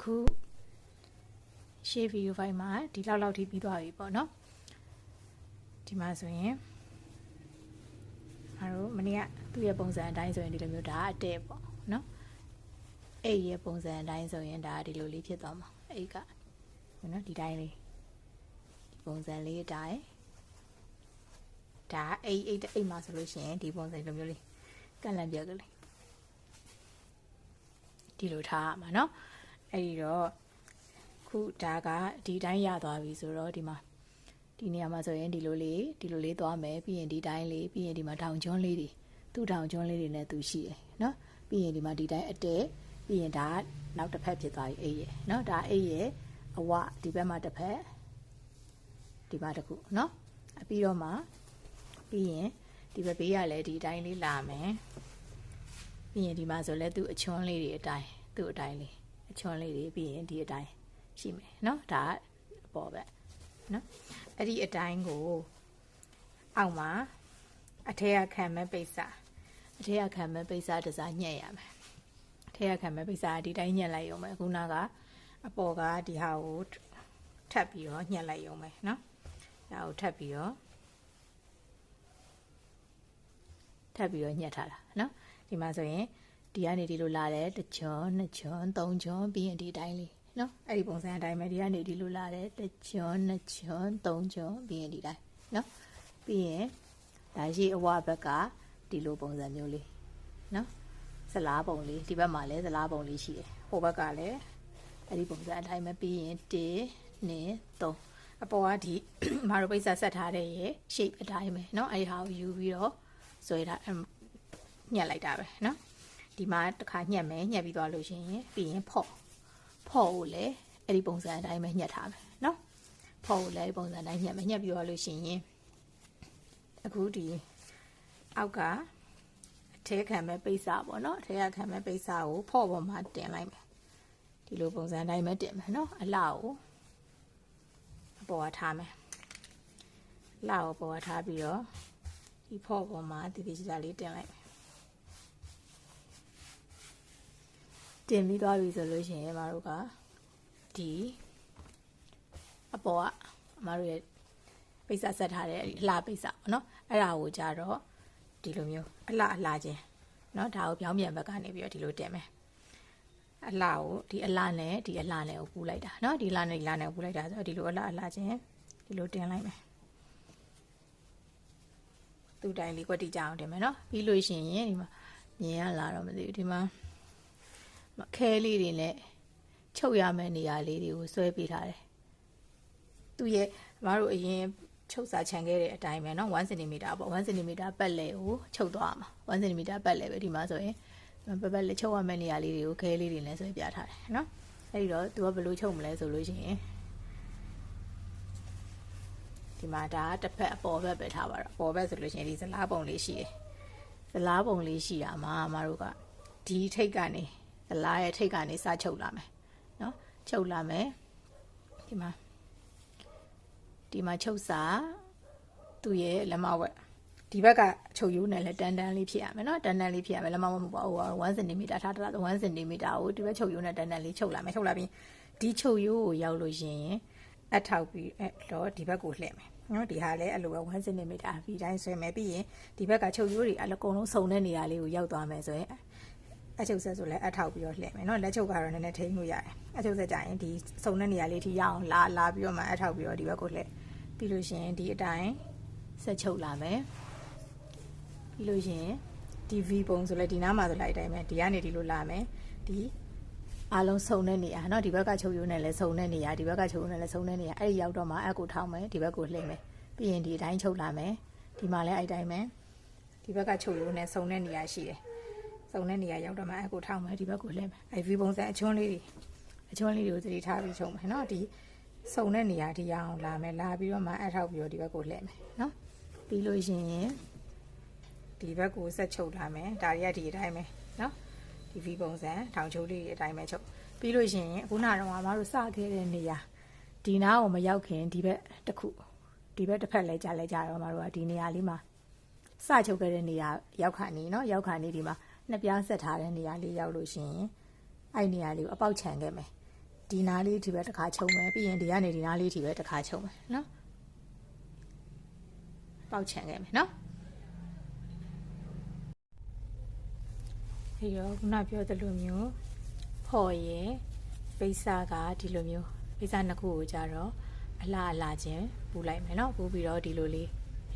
အခုရှေ့ဗီဒီယိုဖိုင်မှာဒီလောက်ထိပြီးသွားပြီပေါ့နော်ဒီမှာဆိုရင်အားတို့မနေ့ကသူ့ရဲ့ပုံစံအတိုင်းဆိုရင်ဒီလိုမျိုးဒါအတဲ့ပေါ့နော်အဲ့ရဲ့ပုံစံအတိုင်းဆိုရင်ဒါဒီလိုလေးဖြစ်သွားမှာအဲ့ကနော်ဒီတိုင်းလေးဒီပုံစံလေးအတိုင်းဒါအိတ်မှာဆိုလို့ရှိရင်ဒီပုံစံလိုမျိုးလေးကန့်လန့်ပြက်ကလေးဒီလိုထားရမှာเนาะအဲ့ဒီတော့ခုဒါကဒီတိုင်းရသွားပြီဆိုတော့ဒီမှာဒီနေရာမှာဆိုရင်ဒီလိုလေးသွားမယ်ပြီးရင်ဒီတိုင်းလေးပြီးရင်ဒီမှာထောင်ကျွန်းလေးတွေသူ့ထောင်ကျွန်းလေးတွေနဲ့သူရှိတယ်เนาะပြီးရင်ဒီမှာဒီတိုင်းအတဲပြီးရင်ဒါနောက်တစ်ဖက်ဖြစ်သွားပြီအိတ်ရယ်เนาะဒါအိတ်ရယ်အဝဒီဘက်မှာတစ်ဖက်ဒီမှာတစ်ခုเนาะပြီးတော့မှပြီးရင်ဒီဘက်ဘေးရလဲဒီအတိုင်းလေးလာမယ်ပြီးရင်ဒီမှာဆိုလဲသူ့အချွန်းလေးတွေအတိုင်းသူ့အတိုင်းလေးအချွန်းလေးတွေပြီးရင်ဒီအတိုင်းရှိမယ်เนาะဒါအပေါ်ဘက်เนาะအဲ့ဒီအတိုင်းကိုအောက်မှာအထက်ကခံမဲ့ပိတ်စာအထက်ကခံမဲ့ပိတ်စာတစားညှက်ရမယ်အထက်ကခံမဲ့ပိတ်စာဒီတိုင်းညှက်လိုက်ရုံပဲခုနကအပေါ်ကဒီဟာကိုထပ်ပြီးတော့ညှက်လိုက်ရုံပဲเนาะဒါကိုထပ်ပြီးတော့ညှက်ထားတာเนาะဒီမှာဆိုရင်ဒီကနေဒီလိုလာတယ်တစ်ချွန်းနှစ်ချွန်းသုံးချွန်းပြီးရင်ဒီအတိုင်းလေးเนาะအဲ့ဒီပုံစံအတိုင်းပဲဒီကနေဒီလိုလာတယ်တစ်ချွန်းနှစ်ချွန်းသုံးချွန်းပြီးရင်ဒီတိုင်းเนาะပြီးရင်ဒါရှိအဝဘက်ကဒီလိုပုံစံမျိုးလေးเนาะဇလားပုံလေးဒီဘက်မှာလည်းဇလားပုံလေးရှိတယ်ဟိုဘက်ကလည်းအဲ့ဒီပုံစံအတိုင်းပဲပြီးရင်1 2 3အပေါ်ကဒီမတို့ပိတ်ဆက်ဆက်ထားတဲ့ရဲ့ shape အတိုင်းပဲเนาะအဲ့ဒီဟာကိုယူပြီးတော့ဆွဲထားညှက်လိုက်တာပဲเนาะဒီမှာတစ်ခါညှက်မယ်ညှက်ပြီးသွားလို့ရှိရင်ပြီးရင်ဖော့ကိုလည်းအဲ့ဒီပုံစံအတိုင်းပဲညှက်ထားမယ်เนาะဖော့ကိုလည်းပုံစံအတိုင်းညှက်မယ်ညှက်ပြီးသွားလို့ရှိရင်အခုဒီအောက်ကအထဲခံမဲ့ပိတ်စာပေါ့เนาะအထဲကခံမဲ့ပိတ်စာကိုဖော့ပေါ်မှာတင်လိုက်မယ်ဒီလိုပုံစံအတိုင်းပဲတင်မယ်เนาะအလှကိုအပေါ်ကထားမယ်လှကိုပေါ်ကထားပြီးတော့ဒီဖော့ပေါ်မှာတည်တည်ကြလေးတင်လိုက်တင်ပြီးသွားပြီဆိုလို့ရှိရင်မတို့ကဒီအပေါ်ကအမတို့ရဲ့ပိတ်စာဆက်ထားတဲ့အလှပိတ်စာပေါ့နော်အဲ့ဒါကိုကြတော့ဒီလိုမျိုးအလှချင်းနော်ဒါကိုပြောင်းပြန်ဘက်ကနေပြီးတော့ဒီလိုတင်မယ်အလှကိုဒီအလှနဲ့ဒီအလှနဲ့ကိုပူလိုက်တာနော်ဒီအလှနဲ့ဒီအလှနဲ့ကိုပူလိုက်တာဆိုတော့ဒီလိုအလှချင်းဒီလိုတင်လိုက်မယ်သူ့တိုင်းလေးကွက်တိကြအောင်တင်မယ်နော်ပြီးလို့ရှိရင်ဒီမှာမြင်ရလာတော့မသိဘူးဒီမှာခဲလေးတွေနဲ့ချုပ်ရမယ့်နေရာလေးတွေကိုဆွဲပေးထားတယ်သူရဲ့မတို့အရင်ချုပ်စာခြံခဲ့တဲ့အတိုင်းပဲเนาะ1 cm ပေါ့1 cm ပတ်လည်ကိုချုပ်သွားမှာ1 cm ပတ်လည်ပဲဒီမှာဆိုရင်ပတ်လည်ချုပ်ရမယ့်နေရာလေးတွေကိုခဲလေးတွေနဲ့ဆွဲပြထားတယ်เนาะအဲ့ဒီတော့သူကဘယ်လိုချုပ်မလဲဆိုလို့ရှိရင်ဒီမှာဒါတစ်ဖက်အပေါ်ဘက်ပဲထားပါတော့အပေါ်ဘက်ဆိုလို့ရှိရင်ဒီဇလားပုံလေးရှိတယ်ဇလားပုံလေးရှိတာမှာမတို့ကဒီထိတ်ကနေဇလားရဲ့ထိတ်ကနေစချုပ်လာမယ်เนาะချုပ်လာမယ်ဒီမှာချုပ်စာသူ့ရဲ့လက်မဝက်ဒီဘက်ကချုပ်ရိုးနဲ့လည်းတန်တန်လေးဖြစ်ရမယ်เนาะတန်တန်လေးဖြစ်ရမယ်လက်မဝက်မဟုတ်ပါဘူး1 cm ထားတာ1 cm ကိုဒီဘက်ချုပ်ရိုးနဲ့တန်တန်လေးချုပ်လာမယ်ချုပ်လာပြီးဒီချုပ်ရိုးကိုရောက်လို့ရှိရင်အထောက်ပြီးတော့ဒီဘက်ကိုလှည့်မယ်နော်ဒီဟာလည်းအဲ့လိုပဲ1 cm ဒီတိုင်းဆွဲမယ်ပြီးရင်ဒီဘက်ကချုပ်ရိုးတွေအကုန်လုံးစုံတဲ့နေရာလေးကိုရောက်သွားမယ်ဆိုရင်အချုပ်ဆက်ဆိုလည်းအထောက်ပြီးတော့လှည့်မယ်နော်လက်ချုပ်ကတော့နည်းနည်းထိန်းလို့ရတယ်အချုပ်ဆက်ကြရင်ဒီစုံတဲ့နေရာလေးထိရအောင်လာပြီးတော့မှအထောက်ပြီးတော့ဒီဘက်ကိုလှည့်ပြီးလို့ရှိရင်ဒီအတိုင်းဆက်ချုပ်လာမယ်ပြီးလို့ရှိရင်ဒီ V ပုံဆိုလည်းဒီနားမှာဆိုလည်းအတိုင်းပဲဒီကနေဒီလိုလာမယ်ဒီအားလုံးစုံတဲ့နေရာเนาะဒီဘက်ကချုပ်ရိုးနဲ့လည်းစုံတဲ့နေရာဒီဘက်ကချုပ်ရိုးနဲ့လည်းစုံတဲ့နေရာအဲ့ဒီရောက်တော့မှအကိုထောင်းမယ်ဒီဘက်ကိုလှည့်မယ်ပြီးရင်ဒီအတိုင်းချုပ်လာမယ်ဒီမှာလည်းအဲ့တိုင်းပဲဒီဘက်ကချုပ်ရိုးနဲ့စုံတဲ့နေရာရှိတယ်စုံတဲ့နေရာရောက်တော့မှအကိုထောင်းမယ်ဒီဘက်ကိုလှည့်မယ်အဲ့ V ပုံစံအချွန်းလေးတွေကိုသတိထားပြီးချုပ်မယ်เนาะဒီစုံတဲ့နေရာဒီရအောင်လာမယ်လာပြီးတော့မှအထောက်ပြီးတော့ဒီဘက်ကိုလှည့်မယ်เนาะပြီးလို့ရှိရင်ဒီဘက်ကိုဆက်ချုပ်လာမယ်ဒါတွေကဒီအတိုင်းပဲเนาะဒီ V ပုံစံထောင်ချိုးလေးအတိုင်းပဲချုပ်ပြီးလို့ရှိရင်အခုနကတော့မတို့စခဲ့တဲ့နေရာဒီနားကိုမရောက်ခင်ဒီဘက်တစ်ခုဒီဘက်တစ်ဖက်လဲကြတော့မတို့ကဒီနေရာလေးမှာစချုပ်ခဲ့တဲ့နေရာရောက်ခါနေเนาะရောက်ခါနေဒီမှာနှစ်ပြားဆက်ထားတဲ့နေရာလေးရောက်လို့ရှိရင်အဲ့နေရာလေးကိုအပေါက်ခြံခဲ့မယ် ဒီနားလေးဒီဘက်တစ်ခါချုပ်မယ်ပြီးရင်ဒီကနေဒီနားလေးဒီဘက်တစ်ခါချုပ်မယ်နော်ပေါက်ချန်ခဲ့မယ်နော်ဒီတော့ခုနပြောသလိုမျိုးဖော်ရယ်ပိတ်စာကဒီလိုမျိုးပိတ်စာနှစ်ခုကိုကြတော့အလားချင်းပူလိုက်မယ်နော်ပူပြီးတော့ဒီလိုလေး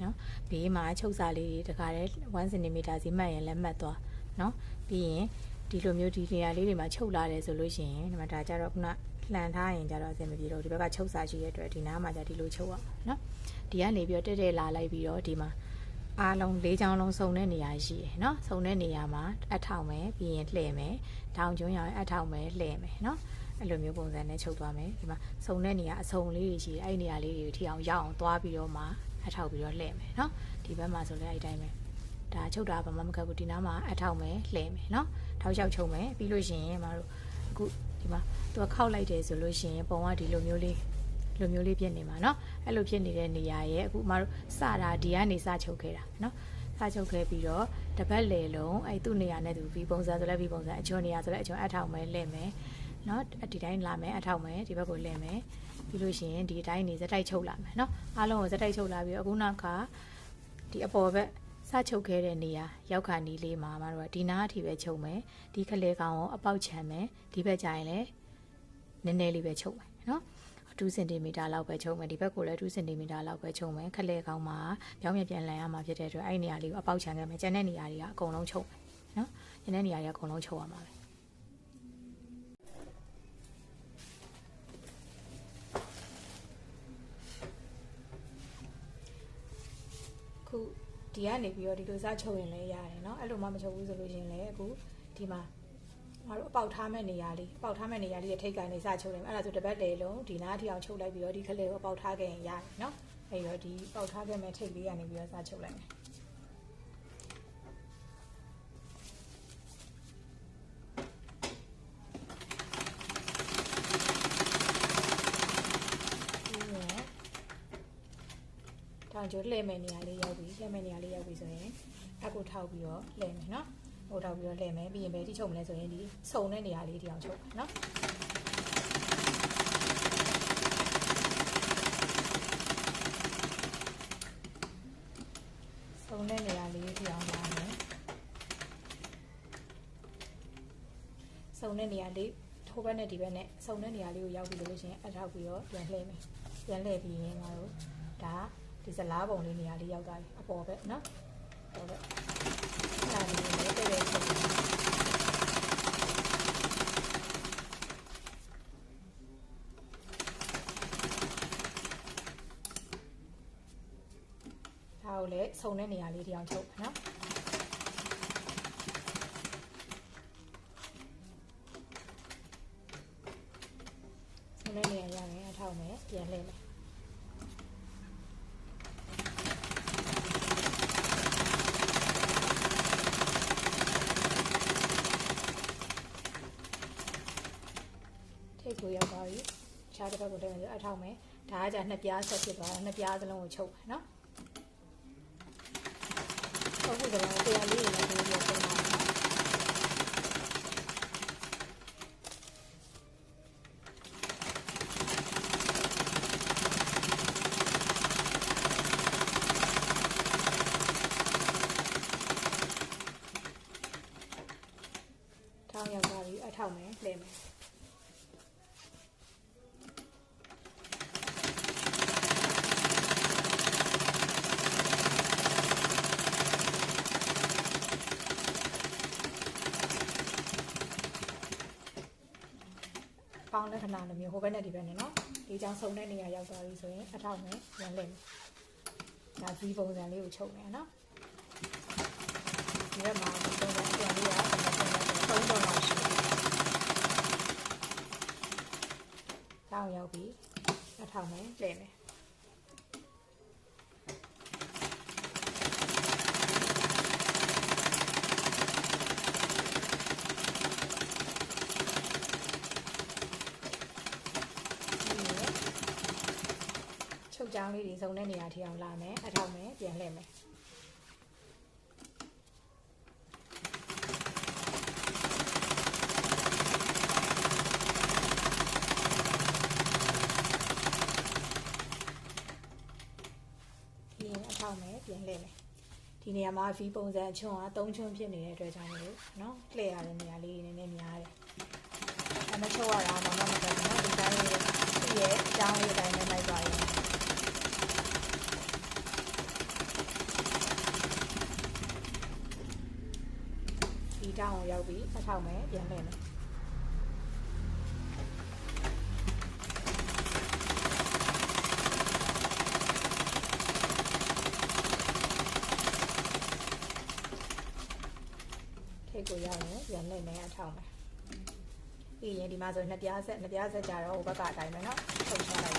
နော်ဘေးမှာချုပ်စာလေးတခါတည်း1 cm စီမှတ်ရင်လည်းမှတ်သွားနော်ပြီးရင်ဒီလိုမျိုးဒီနေရာလေးတွေမှာချုပ်လာတယ်ဆိုလို့ရှိရင်ဒီမှာဒါကြတော့ခုနလှန်ထားရင်ကြတော့အဆင်မပြေတော့ဒီဘက်ကချုပ်စာရှိရတဲ့အတွက်ဒီနားမှာじゃဒီလိုချုပ်အောင်နော်ဒီကနေပြီးတော့တက်လာလိုက်ပြီးတော့ဒီမှာအားလုံး၄ချောင်းလုံးစုံတဲ့နေရာရှိရယ်နော်စုံတဲ့နေရာမှာအထောက်မယ်ပြီးရင်လှည့်မယ်ထောင်ကျွန်းရအောင်အထောက်မယ်လှည့်မယ်နော်အဲ့လိုမျိုးပုံစံနဲ့ချုပ်သွားမယ်ဒီမှာစုံတဲ့နေရာအစုံလေးတွေရှိတယ်အဲ့ဒီနေရာလေးတွေထိအောင်ရောက်အောင်သွားပြီးတော့မှအထောက်ပြီးတော့လှည့်မယ်နော်ဒီဘက်မှာဆိုလည်းအဲ့တိုင်းပဲဒါချုပ်တာဘာမှမခက်ဘူးဒီနားမှာအထောက်မယ်လှည့်မယ်နော်ထောက်လျှောက်ချုပ်မယ်ပြီးလို့ရှိရင်မတို့အခုဒီမှာသူကခောက်လိုက်တယ်ဆိုလို့ရှိရင်ပုံကဒီလိုမျိုးလေးဖြစ်နေမှာเนาะအဲ့လိုဖြစ်နေတဲ့နေရာရဲ့အခုမတို့စတာဒီကနေစချုပ်ခဲ့တာเนาะစချုပ်ခဲ့ပြီးတော့တပတ်လေလုံးအဲ့သူ့နေရာနဲ့သူ V ပုံစံဆိုလဲ V ပုံစံအချွန်နေရာဆိုလဲအချွန်အထောက်မယ်လဲမယ်เนาะဒီတိုင်းလာမယ်အထောက်မယ်ဒီဘက်ကိုလဲမယ်ပြီးလို့ရှိရင်ဒီတိုင်းနေဇက်တိုက်ချုပ်လာမယ်เนาะအားလုံးကိုဇက်တိုက်ချုပ်လာပြီးတော့အခုနောက်ခါဒီအပေါ်ဘက်စချုပ်ခဲ့တဲ့နေရာရောက်ခါနီးလေးမှာမတို့ကဒီနားအထိပဲချုပ်မယ်ဒီခလဲကောင်ကိုအပေါက်ချမ်းမယ်ဒီဘက်ကျရင်လည်းနည်းနည်းလေးပဲချုပ်မယ်เนาะ2 cm လောက်ပဲချုပ်မယ်ဒီဘက်ကိုလည်း2 cm လောက်ပဲချုပ်မယ်ခလဲကောင်းမှာပြောင်းပြန်လည်ရမှာဖြစ်တဲ့အတွက်အဲ့ဒီနေရာလေးကိုအပေါက်ချမ်းခဲ့မယ်ကျန်တဲ့နေရာတွေကအကုန်လုံးချုပ်မယ်နော်ကျန်တဲ့နေရာတွေကအကုန်လုံးချုပ်ရမှာပဲခုဒီကနေပြီးတော့ဒီလိုစားချုပ်ရင်လည်းရတယ်နော်အဲ့လိုမှမချုပ်ဘူးဆိုလို့ရှင်လည်းအခုဒီမှာငါတို့အပေါက်ထားမဲ့နေရာလေးရဲ့ထိတ်ကနေစချုပ်တယ်အဲ့ဒါဆိုတပတ်လေလုံးဒီနားထိအောင်ချုပ်လိုက်ပြီးတော့ဒီခလေးကိုအပေါက်ထားခဲ့ရင်ရတယ်နော်အဲ့တော့ဒီပေါက်ထားခဲ့မဲ့ထိတ်လေးကနေပြီးတော့စချုပ်လိုက်မယ်ထောင်ကျိုးလှည့်မဲ့နေရာလေးရောက်ပြီဆိုရင်အကူထောက်ပြီးတော့လှည့်မယ်နော်ဟိုထောက်ပြီးတော့လှည့်မယ်ပြီးရင်ဘယ်ထိချုပ်မလဲဆိုရင်ဒီစုံတဲ့နေရာလေးဒီအောင်ချုပ်နော်စုံတဲ့နေရာလေးဒီအောင်လာမယ်စုံတဲ့နေရာလေးထိုးဘက်နဲ့ဒီဘက်နဲ့စုံတဲ့နေရာလေးကိုရောက်ပြီလို့ရှိရင်အထောက်ပြီးတော့ပြန်လှည့်မယ်ပြန်လှည့်ပြီးရင်ငါတို့ဒါဒီဇလားပုံလေးနေရာလေးရောက်သွားပြီအပေါ်ဘက်နော်ဟုတ်ကဲ့ဒါလေးလည်းတဲ့တဲ့ချုပ်ဒါကိုလည်းစုံတဲ့နေရာလေးဒီအောင်ချုပ်နော်စုံတဲ့နေရာရမယ်အထောက်မယ်ပြန်လှည့်မယ်ကိုရောက်သွားပြီခြားတစ်ဘက်ကိုတက်မယ်ဆိုအထောက်မယ်ဒါကじゃနှစ်ပြားဆက်ဖြစ်သွားတော့နှစ်ပြားစလုံးကိုချုပ်မယ်နော်ဟုတ်ပြီတော့တရားလေးတွေလည်းပြောပြပေးပါမယ်ထောင်းရောက်သွားပြီအထောက်မယ်လှည့်မယ်ပေါင်းလက္ခဏာလိုမျိုးဟိုဘက်နဲ့ဒီဘက်နဲ့နော်ဒီကြောင့်စုံတဲ့နေရာရောက်သွားပြီဆိုရင်အထောက်နဲ့ပြန်လှည့်မယ်ဒါ V ပုံစံလေးကိုချုပ်မယ်နော်ဒီဘက်မှာပုံစံပြန်လေးရ3တော့လောက်ရှိတယ်တောင်းရောက်ပြီအထောက်နဲ့လှည့်မယ်ချုပ်ကြောင်းလေးတွေစုံတဲ့နေရာထိအောင်လာမယ်အထောက်မယ်ပြန်လှည့်မယ် ဒီနေရာမှာ V ပုံစံချွန်းက3ချွန်းဖြစ်နေတဲ့အတွက်ကြောင့်မလို့နော်လှည့်ရတဲ့နေရာလေးနည်းနည်းများတယ်ဒါမှချုပ်ရတာမှမဟုတ်ဘူးနော်ဒီတိုင်းလေးသူ့ရဲ့အကြောင်းလေးအတိုင်းနဲ့လိုက်သွားရင်ဒီတောင်းကိုရောက်ပြီးအထောက်မယ်ပြန်လှည့်မယ်ကိုရမယ်ပြန်လှည့်မယ်အထောက်မယ်ပြီးရင်ဒီမှာဆိုနှစ်ပြားဆက်ကြတော့ဟိုဘက်ကအတိုင်းပဲเนาะထုတ်ချလိုက်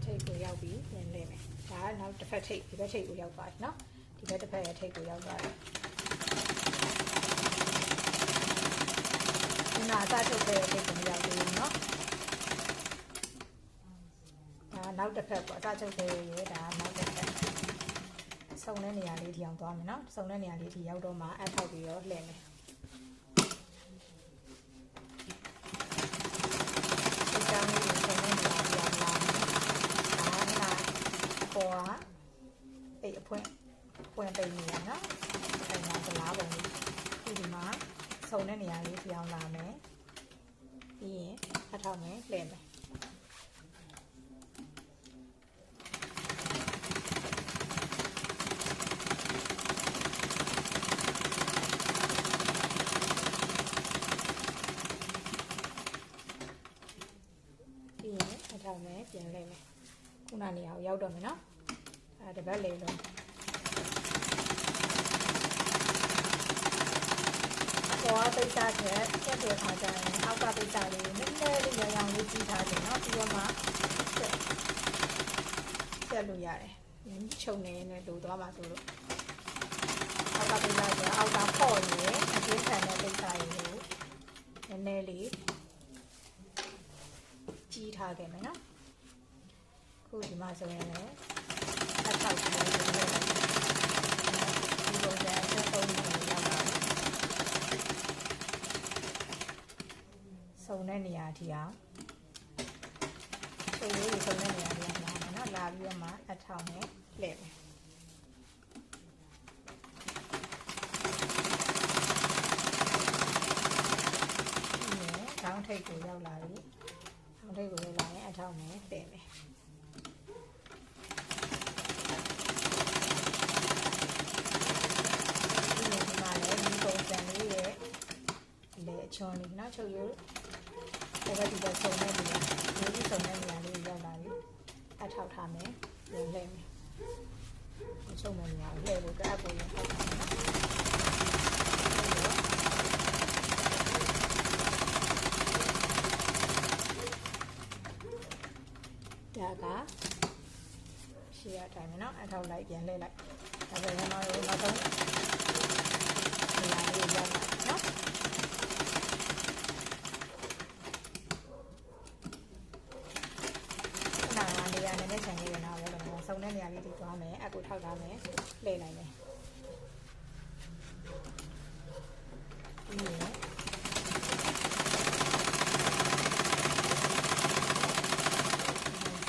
ထိပ်ကိုရောက်ပြီးပြန်လှည့်မယ်ဒါကနောက်တစ်ဖက်ထိပ်ဒီဘက်ထိပ်ကိုရောက်သွားပြီเนาะဒီဘက်တစ်ဖက်ရဲ့ထိပ်ကိုရောက်သွားတယ်အစထုတ်ခဲ့တဲ့ပုံရောက်သေးဘူးเนาะဒါနောက်တစ်ဖက်ပေါ့အစထုတ်ခဲ့ရဲ့ဒါနောက်တစ်ဖက်စုံတဲ့နေရာလေးဒီအောင်သွားမယ်เนาะစုံတဲ့နေရာလေးဒီရောက်တော့မှအထောက်ပြီးတော့လှည့်မယ်ဒီကြောင်းလေးကိုစုံတဲ့နေရာဒီအောင်လာမယ်ဒါကပေါ်ကအဲ့အဖွင့်ပိတ်နေရเนาะအဲ့ဒါကလားပုံလေးဒီမှာစုံတဲ့နေရာလေးပြောင်းလာမယ်ပြီးရင်အထောက်မယ်လှည့်မယ်ပြီးရင်အထောက်မယ်ပြန်လှည့်မယ်ခုနနေရာကိုရောက်တော့မယ်နော်အဲတပတ်လေလုံးပေါ်ပိတ်စားချက်တက်တဲ့ခါကျရင်အောက်ကပိတ်စားလေးနည်းနည်းလေးရအောင်လေးကြီးထားတယ်เนาะပြီးတော့မှဆက်လို့ရတယ်ချုပ်နေနေလို့သွားမှာဆိုလို့အောက်ကပိတ်စားချက်အောက်ကပေါ့နေအကျဉ်းခံတဲ့ပိတ်စားလေးကိုနည်းနည်းလေးကြီးထားခဲ့မယ်เนาะခုဒီမှာဆိုရင်လည်းအထောက်ပြီးဒီလိုပဲဆက်သုံးနေရပါစုံတဲ့နေရာထိအောင်စိတ်လေးကိုစုံတဲ့နေရာထိအောင်လာမယ်နော်လာပြီးတော့မှအထောက်နဲ့လှည့်မယ်ခေါင်းထိပ်ကိုရောက်လာပြီခေါင်းထိပ်ကိုရောက်လာရင်အထောက်နဲ့လှည့်မယ်ဒီမှာလည်းဒီပုံစံလေးရဲ့လေအချောင်းလေးနော်ချုပ်ရိုးဒီဘက်ဒီဘက်စုံနေပြီရိုးဒီစုံနေနေရာလေးရောက်လာပြီအထောက်ထားမယ်ပြန်လှည့်မယ်ချုပ်မယ်နေရာလှည့်ဖို့ကအပ်ကိုရထောက်ထားမယ်ဒါကရှေ့ရတိုင်းမယ်နော်အထောက်လိုက်ပြန်လှည့်လိုက်ဒါဆိုရင်တော့နောက်ဆုံးနေရာလေးရောက်လာနော်နဲ့ခြံလေးကတော့လည်းတော့စုံတဲ့နေရာလေးဒီသွားမယ်အကူထောက်ထားမယ်လှည့်လိုက်မယ်ပြီးရင်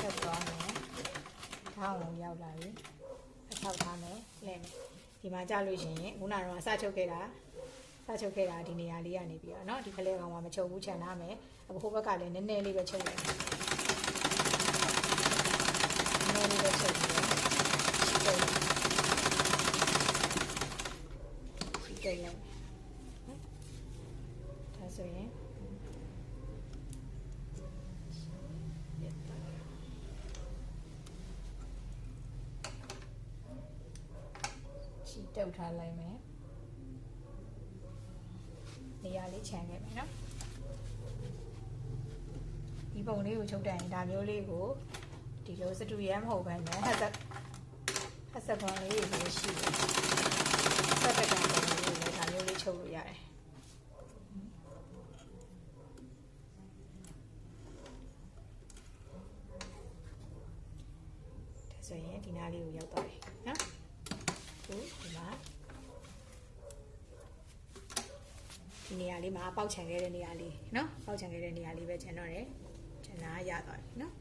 ဆက်သွားမယ်ထောင်းဝင်ရောက်လာပြီအထောက်ထားမယ်လှည့်မယ်ဒီမှာကြာလို့ရှိရင်ခုနကတော့စချုပ်ခဲ့တာဒီနေရာလေးကနေပြီးတော့เนาะဒီကလေးကောင်ကမချုပ်ဘူးခြံထားမယ်အခုဟိုဘက်ကလည်းနည်းနည်းလေးပဲချုပ်လိုက်လေးပဲချုပ်ပြီးတော့ရှိတယ်လိုက်ဒါဆိုရင်ရှိတုတ်ထားလိုက်မယ်နေရာလေးခြံခဲ့မယ်နော်ဒီပုံလေးကိုချုပ်တယ်ဒါမျိုးလေးကိုဒီလိုစတူရမ်းမဟုတ်ဘဲနဲ့ဟက်ဆက်ကောင်လေးတွေရှိတယ်ဆက်တဲ့ကောင်လေးတွေလည်းဒါမျိုးလေးချုပ်လို့ရတယ်ဒါ ဆိုရင်ဒီနားလေးကိုရောက်သွားတယ်နော်ဒီမှာဒီနေရာလေးမှာပေါက်ချန်ခဲ့တဲ့နေရာလေးနော်ပေါက်ချန်ခဲ့တဲ့နေရာလေးပဲကျန်တော့တယ်ကျန်တာရသွားပြီနော်